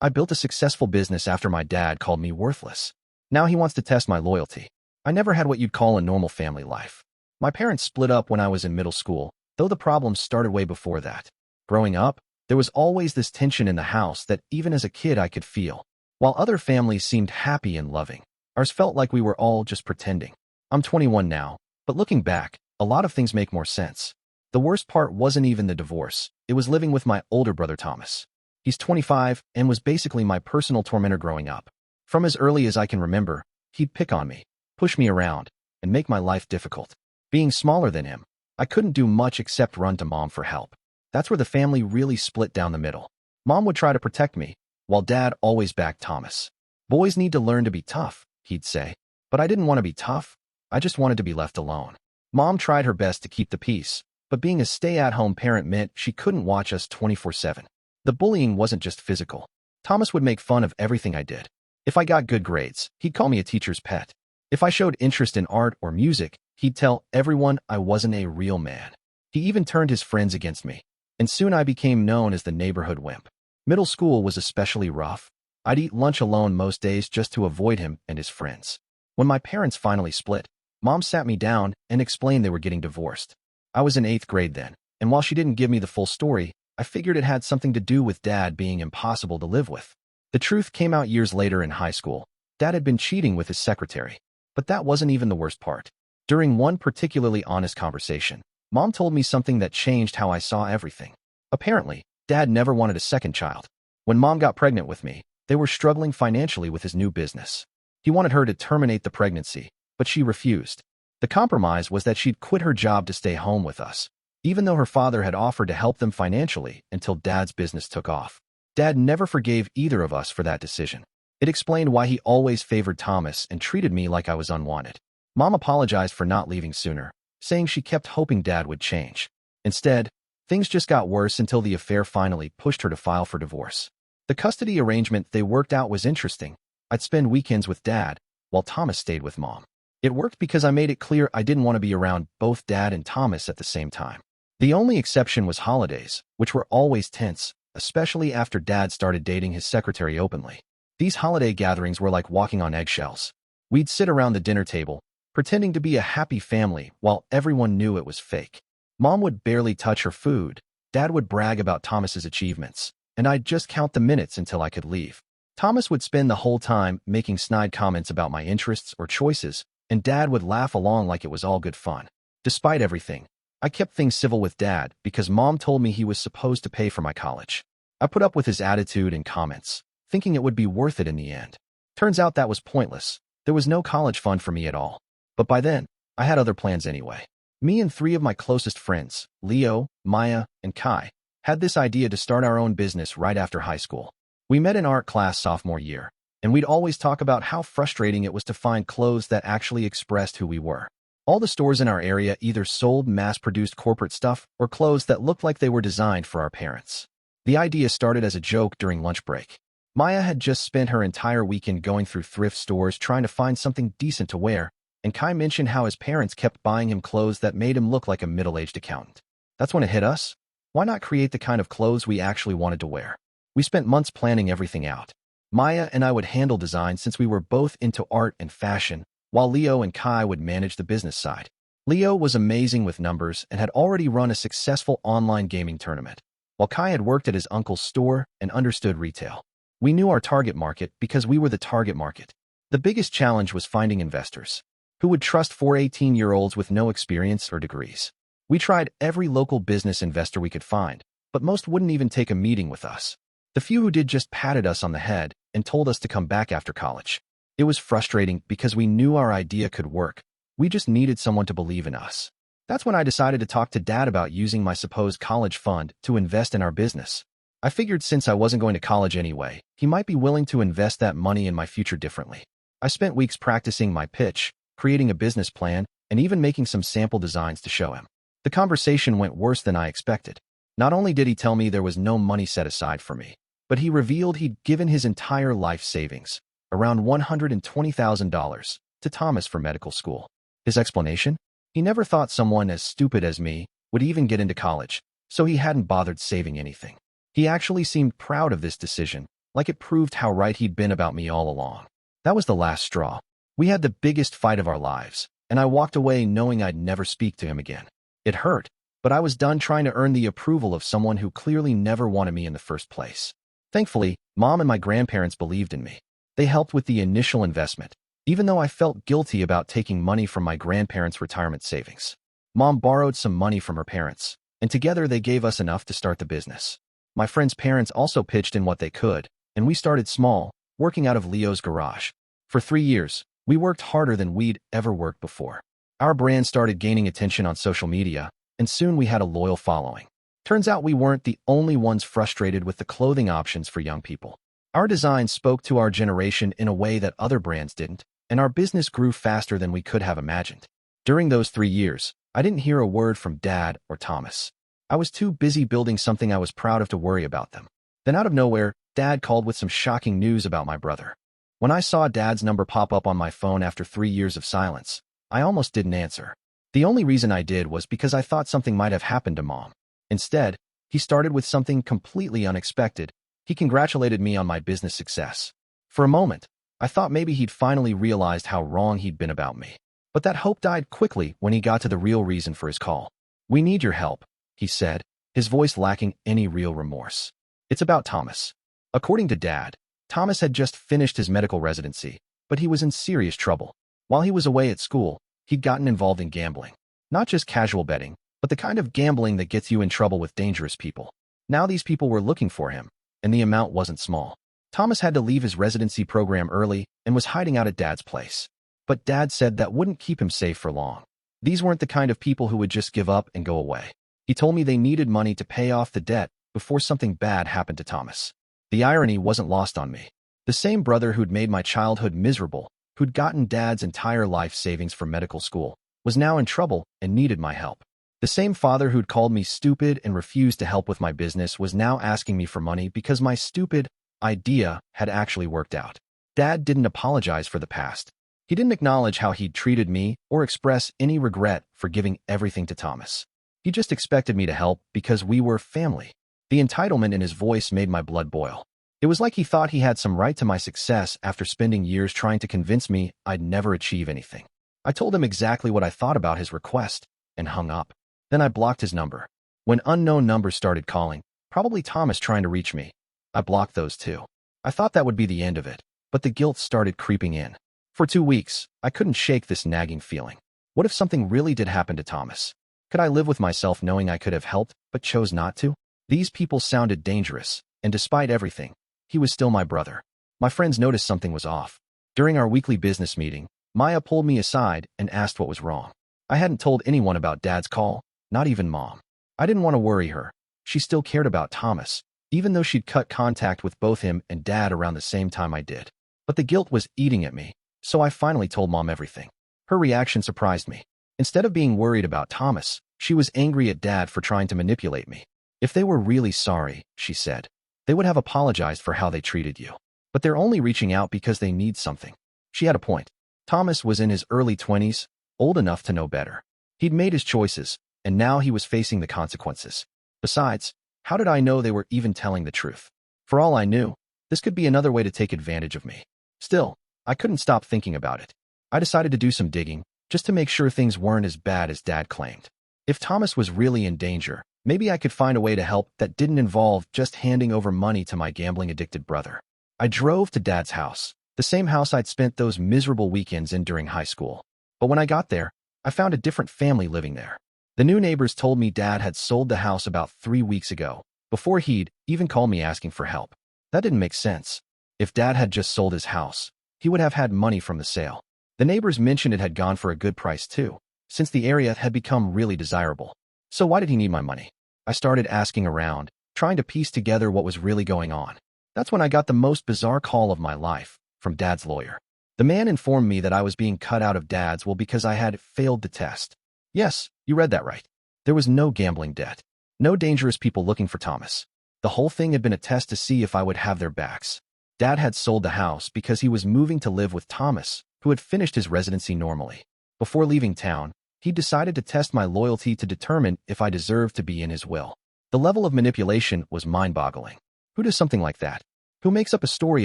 I built a successful business after my dad called me worthless. Now he wants to test my loyalty. I never had what you'd call a normal family life. My parents split up when I was in middle school, though the problems started way before that. Growing up, there was always this tension in the house that even as a kid I could feel. While other families seemed happy and loving, ours felt like we were all just pretending. I'm 21 now, but looking back, a lot of things make more sense. The worst part wasn't even the divorce. It was living with my older brother Thomas. He's 25 and was basically my personal tormentor growing up. From as early as I can remember, he'd pick on me, push me around, and make my life difficult. Being smaller than him, I couldn't do much except run to Mom for help. That's where the family really split down the middle. Mom would try to protect me, while Dad always backed Thomas. Boys need to learn to be tough, he'd say. But I didn't want to be tough. I just wanted to be left alone. Mom tried her best to keep the peace, but being a stay-at-home parent meant she couldn't watch us 24/7. The bullying wasn't just physical. Thomas would make fun of everything I did. If I got good grades, he'd call me a teacher's pet. If I showed interest in art or music, he'd tell everyone I wasn't a real man. He even turned his friends against me, and soon I became known as the neighborhood wimp. Middle school was especially rough. I'd eat lunch alone most days just to avoid him and his friends. When my parents finally split, Mom sat me down and explained they were getting divorced. I was in 8th grade then, and while she didn't give me the full story, I figured it had something to do with Dad being impossible to live with. The truth came out years later in high school. Dad had been cheating with his secretary. But that wasn't even the worst part. During one particularly honest conversation, Mom told me something that changed how I saw everything. Apparently, Dad never wanted a second child. When Mom got pregnant with me, they were struggling financially with his new business. He wanted her to terminate the pregnancy, but she refused. The compromise was that she'd quit her job to stay home with us, even though her father had offered to help them financially until Dad's business took off. Dad never forgave either of us for that decision. It explained why he always favored Thomas and treated me like I was unwanted. Mom apologized for not leaving sooner, saying she kept hoping Dad would change. Instead, things just got worse until the affair finally pushed her to file for divorce. The custody arrangement they worked out was interesting. I'd spend weekends with Dad, while Thomas stayed with Mom. It worked because I made it clear I didn't want to be around both Dad and Thomas at the same time. The only exception was holidays, which were always tense, especially after Dad started dating his secretary openly. These holiday gatherings were like walking on eggshells. We'd sit around the dinner table, pretending to be a happy family while everyone knew it was fake. Mom would barely touch her food, Dad would brag about Thomas's achievements, and I'd just count the minutes until I could leave. Thomas would spend the whole time making snide comments about my interests or choices, and Dad would laugh along like it was all good fun. Despite everything, I kept things civil with Dad because Mom told me he was supposed to pay for my college. I put up with his attitude and comments, thinking it would be worth it in the end. Turns out that was pointless. There was no college fund for me at all. But by then, I had other plans anyway. Me and 3 of my closest friends, Leo, Maya, and Kai, had this idea to start our own business right after high school. We met in art class sophomore year, and we'd always talk about how frustrating it was to find clothes that actually expressed who we were. All the stores in our area either sold mass-produced corporate stuff or clothes that looked like they were designed for our parents. The idea started as a joke during lunch break. Maya had just spent her entire weekend going through thrift stores trying to find something decent to wear, and Kai mentioned how his parents kept buying him clothes that made him look like a middle-aged accountant. That's when it hit us. Why not create the kind of clothes we actually wanted to wear? We spent months planning everything out. Maya and I would handle design since we were both into art and fashion, while Leo and Kai would manage the business side. Leo was amazing with numbers and had already run a successful online gaming tournament, while Kai had worked at his uncle's store and understood retail. We knew our target market because we were the target market. The biggest challenge was finding investors who would trust 4 18-year-olds with no experience or degrees. We tried every local business investor we could find, but most wouldn't even take a meeting with us. The few who did just patted us on the head and told us to come back after college. It was frustrating because we knew our idea could work. We just needed someone to believe in us. That's when I decided to talk to Dad about using my supposed college fund to invest in our business. I figured since I wasn't going to college anyway, he might be willing to invest that money in my future differently. I spent weeks practicing my pitch, creating a business plan, and even making some sample designs to show him. The conversation went worse than I expected. Not only did he tell me there was no money set aside for me, but he revealed he'd given his entire life savings, around $120,000, to Thomas for medical school. His explanation? He never thought someone as stupid as me would even get into college, so he hadn't bothered saving anything. He actually seemed proud of this decision, like it proved how right he'd been about me all along. That was the last straw. We had the biggest fight of our lives, and I walked away knowing I'd never speak to him again. It hurt, but I was done trying to earn the approval of someone who clearly never wanted me in the first place. Thankfully, Mom and my grandparents believed in me. They helped with the initial investment, even though I felt guilty about taking money from my grandparents' retirement savings. Mom borrowed some money from her parents, and together they gave us enough to start the business. My friends' parents also pitched in what they could, and we started small, working out of Leo's garage. For 3 years, we worked harder than we'd ever worked before. Our brand started gaining attention on social media, and soon we had a loyal following. Turns out we weren't the only ones frustrated with the clothing options for young people. Our design spoke to our generation in a way that other brands didn't, and our business grew faster than we could have imagined. During those 3 years, I didn't hear a word from Dad or Thomas. I was too busy building something I was proud of to worry about them. Then out of nowhere, Dad called with some shocking news about my brother. When I saw Dad's number pop up on my phone after 3 years of silence, I almost didn't answer. The only reason I did was because I thought something might have happened to Mom. Instead, he started with something completely unexpected. He congratulated me on my business success. For a moment, I thought maybe he'd finally realized how wrong he'd been about me. But that hope died quickly when he got to the real reason for his call. "We need your help," he said, his voice lacking any real remorse. "It's about Thomas." According to Dad, Thomas had just finished his medical residency, but he was in serious trouble. While he was away at school, he'd gotten involved in gambling. Not just casual betting, but the kind of gambling that gets you in trouble with dangerous people. Now these people were looking for him, and the amount wasn't small. Thomas had to leave his residency program early and was hiding out at Dad's place. But Dad said that wouldn't keep him safe for long. These weren't the kind of people who would just give up and go away. He told me they needed money to pay off the debt before something bad happened to Thomas. The irony wasn't lost on me. The same brother who'd made my childhood miserable, who'd gotten Dad's entire life savings from medical school, was now in trouble and needed my help. The same father who'd called me stupid and refused to help with my business was now asking me for money because my stupid idea had actually worked out. Dad didn't apologize for the past. He didn't acknowledge how he'd treated me or express any regret for giving everything to Thomas. He just expected me to help because we were family. The entitlement in his voice made my blood boil. It was like he thought he had some right to my success after spending years trying to convince me I'd never achieve anything. I told him exactly what I thought about his request and hung up. Then I blocked his number. When unknown numbers started calling, probably Thomas trying to reach me, I blocked those too. I thought that would be the end of it, but the guilt started creeping in. For 2 weeks, I couldn't shake this nagging feeling. What if something really did happen to Thomas? Could I live with myself knowing I could have helped but chose not to? These people sounded dangerous, and despite everything, he was still my brother. My friends noticed something was off. During our weekly business meeting, Maya pulled me aside and asked what was wrong. I hadn't told anyone about Dad's call, not even Mom. I didn't want to worry her. She still cared about Thomas, even though she'd cut contact with both him and Dad around the same time I did. But the guilt was eating at me, so I finally told Mom everything. Her reaction surprised me. Instead of being worried about Thomas, she was angry at Dad for trying to manipulate me. If they were really sorry, she said, they would have apologized for how they treated you. But they're only reaching out because they need something. She had a point. Thomas was in his early 20s, old enough to know better. He'd made his choices, and now he was facing the consequences. Besides, how did I know they were even telling the truth? For all I knew, this could be another way to take advantage of me. Still, I couldn't stop thinking about it. I decided to do some digging, just to make sure things weren't as bad as Dad claimed. If Thomas was really in danger, maybe I could find a way to help that didn't involve just handing over money to my gambling-addicted brother. I drove to Dad's house, the same house I'd spent those miserable weekends in during high school. But when I got there, I found a different family living there. The new neighbors told me Dad had sold the house about 3 weeks ago, before he'd even called me asking for help. That didn't make sense. If Dad had just sold his house, he would have had money from the sale. The neighbors mentioned it had gone for a good price too, since the area had become really desirable. So why did he need my money? I started asking around, trying to piece together what was really going on. That's when I got the most bizarre call of my life, from Dad's lawyer. The man informed me that I was being cut out of Dad's will because I had failed the test. Yes, you read that right. There was no gambling debt. No dangerous people looking for Thomas. The whole thing had been a test to see if I would have their backs. Dad had sold the house because he was moving to live with Thomas, who had finished his residency normally. Before leaving town, he decided to test my loyalty to determine if I deserved to be in his will. The level of manipulation was mind-boggling. Who does something like that? Who makes up a story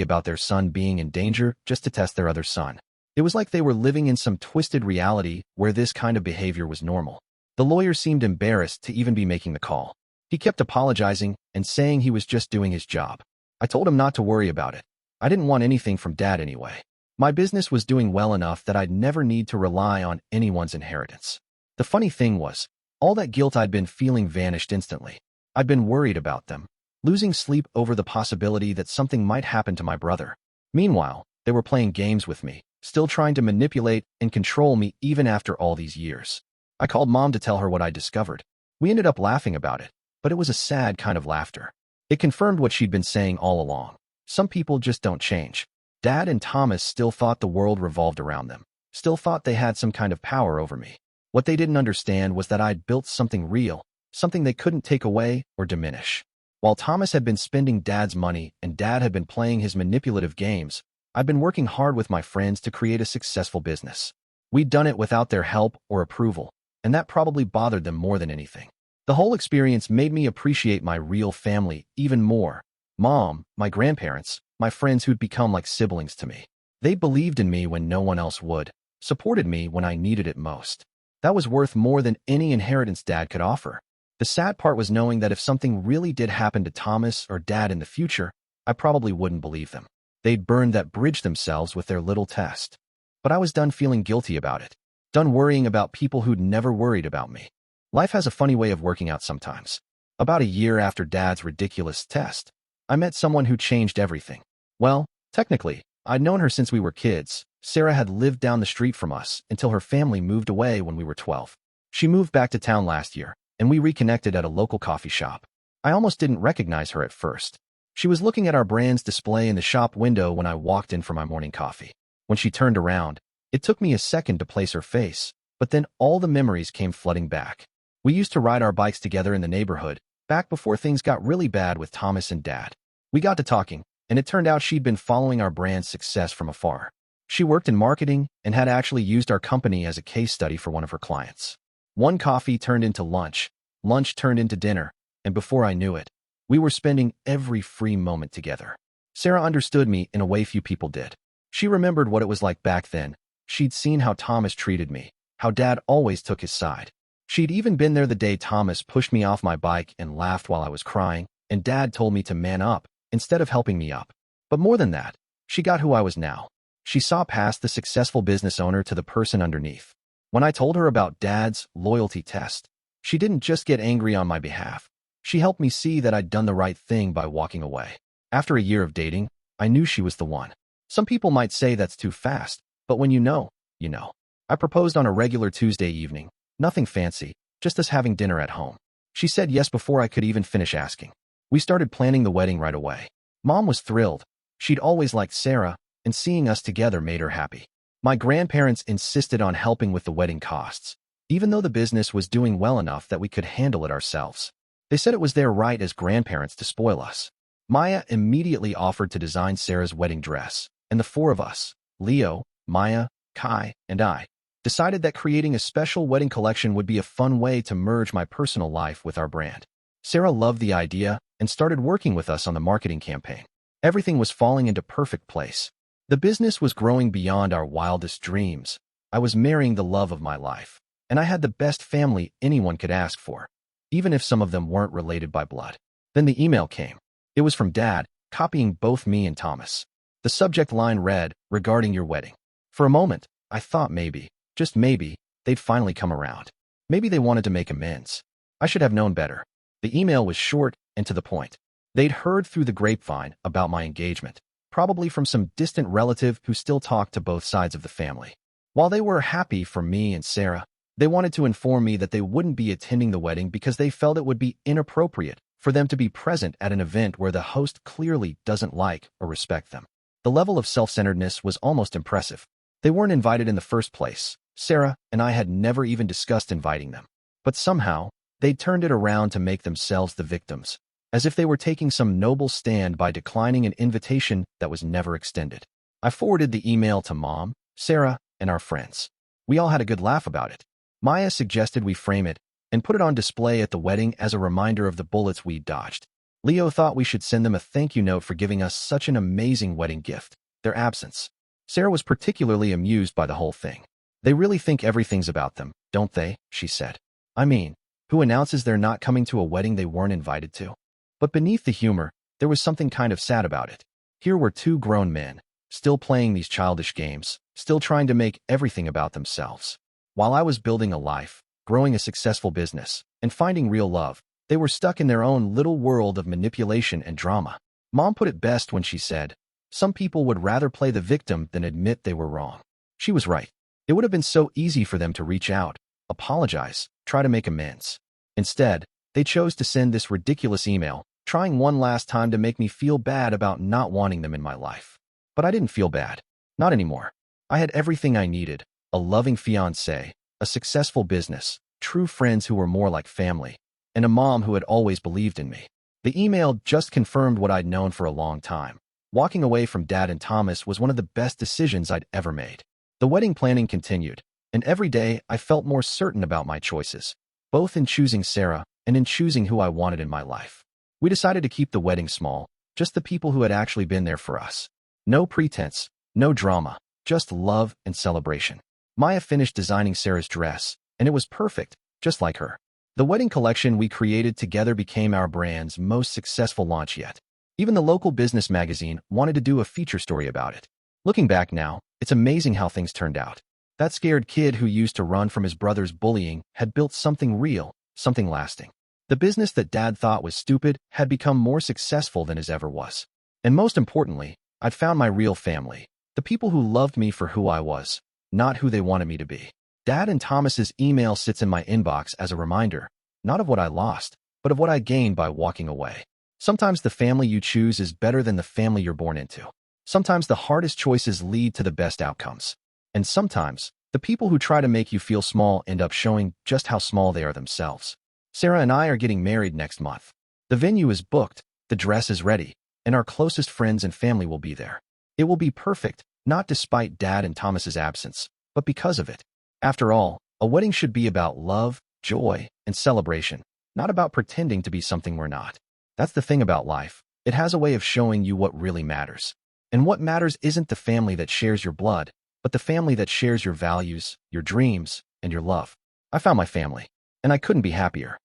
about their son being in danger just to test their other son? It was like they were living in some twisted reality where this kind of behavior was normal. The lawyer seemed embarrassed to even be making the call. He kept apologizing and saying he was just doing his job. I told him not to worry about it. I didn't want anything from Dad anyway. My business was doing well enough that I'd never need to rely on anyone's inheritance. The funny thing was, all that guilt I'd been feeling vanished instantly. I'd been worried about them, losing sleep over the possibility that something might happen to my brother. Meanwhile, they were playing games with me, still trying to manipulate and control me even after all these years. I called Mom to tell her what I discovered. We ended up laughing about it, but it was a sad kind of laughter. It confirmed what she'd been saying all along. Some people just don't change. Dad and Thomas still thought the world revolved around them, still thought they had some kind of power over me. What they didn't understand was that I'd built something real, something they couldn't take away or diminish. While Thomas had been spending Dad's money and Dad had been playing his manipulative games, I'd been working hard with my friends to create a successful business. We'd done it without their help or approval, and that probably bothered them more than anything. The whole experience made me appreciate my real family even more. Mom, my grandparents, my friends who'd become like siblings to me. They believed in me when no one else would, supported me when I needed it most. That was worth more than any inheritance Dad could offer. The sad part was knowing that if something really did happen to Thomas or Dad in the future, I probably wouldn't believe them. They'd burned that bridge themselves with their little test. But I was done feeling guilty about it, done worrying about people who'd never worried about me. Life has a funny way of working out sometimes. About a year after Dad's ridiculous test, I met someone who changed everything. Well, technically, I'd known her since we were kids. Sarah had lived down the street from us until her family moved away when we were 12. She moved back to town last year, and we reconnected at a local coffee shop. I almost didn't recognize her at first. She was looking at our brand's display in the shop window when I walked in for my morning coffee. When she turned around, it took me a second to place her face, but then all the memories came flooding back. We used to ride our bikes together in the neighborhood, back before things got really bad with Thomas and Dad. We got to talking, and it turned out she'd been following our brand's success from afar. She worked in marketing and had actually used our company as a case study for one of her clients. One coffee turned into lunch, lunch turned into dinner, and before I knew it, we were spending every free moment together. Sarah understood me in a way few people did. She remembered what it was like back then. She'd seen how Thomas treated me, how Dad always took his side. She'd even been there the day Thomas pushed me off my bike and laughed while I was crying, and Dad told me to man up instead of helping me up. But more than that, she got who I was now. She saw past the successful business owner to the person underneath. When I told her about Dad's loyalty test, she didn't just get angry on my behalf. She helped me see that I'd done the right thing by walking away. After a year of dating, I knew she was the one. Some people might say that's too fast, but when you know, you know. I proposed on a regular Tuesday evening. Nothing fancy, just us having dinner at home. She said yes before I could even finish asking. We started planning the wedding right away. Mom was thrilled. She'd always liked Sarah, and seeing us together made her happy. My grandparents insisted on helping with the wedding costs, even though the business was doing well enough that we could handle it ourselves. They said it was their right as grandparents to spoil us. Maya immediately offered to design Sarah's wedding dress, and the four of us, Leo, Maya, Kai, and I, decided that creating a special wedding collection would be a fun way to merge my personal life with our brand. Sarah loved the idea and started working with us on the marketing campaign. Everything was falling into perfect place. The business was growing beyond our wildest dreams. I was marrying the love of my life, and I had the best family anyone could ask for, even if some of them weren't related by blood. Then the email came. It was from Dad, copying both me and Thomas. The subject line read, "Regarding your wedding." For a moment, I thought maybe, just maybe, they'd finally come around. Maybe they wanted to make amends. I should have known better. The email was short and to the point. They'd heard through the grapevine about my engagement, probably from some distant relative who still talked to both sides of the family. While they were happy for me and Sarah, they wanted to inform me that they wouldn't be attending the wedding because they felt it would be inappropriate for them to be present at an event where the host clearly doesn't like or respect them. The level of self-centeredness was almost impressive. They weren't invited in the first place. Sarah and I had never even discussed inviting them. But somehow, they'd turned it around to make themselves the victims, as if they were taking some noble stand by declining an invitation that was never extended. I forwarded the email to Mom, Sarah, and our friends. We all had a good laugh about it. Maya suggested we frame it and put it on display at the wedding as a reminder of the bullets we'd dodged. Leo thought we should send them a thank you note for giving us such an amazing wedding gift, their absence. Sarah was particularly amused by the whole thing. They really think everything's about them, don't they? She said. I mean, who announces they're not coming to a wedding they weren't invited to? But beneath the humor, there was something kind of sad about it. Here were two grown men, still playing these childish games, still trying to make everything about themselves. While I was building a life, growing a successful business, and finding real love, they were stuck in their own little world of manipulation and drama. Mom put it best when she said, some people would rather play the victim than admit they were wrong. She was right. It would have been so easy for them to reach out, apologize, try to make amends. Instead, they chose to send this ridiculous email, trying one last time to make me feel bad about not wanting them in my life. But I didn't feel bad. Not anymore. I had everything I needed, a loving fiancé, a successful business, true friends who were more like family, and a mom who had always believed in me. The email just confirmed what I'd known for a long time. Walking away from Dad and Thomas was one of the best decisions I'd ever made. The wedding planning continued, and every day I felt more certain about my choices, both in choosing Sarah and in choosing who I wanted in my life. We decided to keep the wedding small, just the people who had actually been there for us. No pretense, no drama, just love and celebration. Maya finished designing Sarah's dress, and it was perfect, just like her. The wedding collection we created together became our brand's most successful launch yet. Even the local business magazine wanted to do a feature story about it. Looking back now, it's amazing how things turned out. That scared kid who used to run from his brother's bullying had built something real, something lasting. The business that Dad thought was stupid had become more successful than his ever was. And most importantly, I'd found my real family, the people who loved me for who I was, not who they wanted me to be. Dad and Thomas's email sits in my inbox as a reminder, not of what I lost, but of what I gained by walking away. Sometimes the family you choose is better than the family you're born into. Sometimes the hardest choices lead to the best outcomes. And sometimes, the people who try to make you feel small end up showing just how small they are themselves. Sarah and I are getting married next month. The venue is booked, the dress is ready, and our closest friends and family will be there. It will be perfect, not despite Dad and Thomas's absence, but because of it. After all, a wedding should be about love, joy, and celebration, not about pretending to be something we're not. That's the thing about life. It has a way of showing you what really matters. And what matters isn't the family that shares your blood, but the family that shares your values, your dreams, and your love. I found my family, and I couldn't be happier.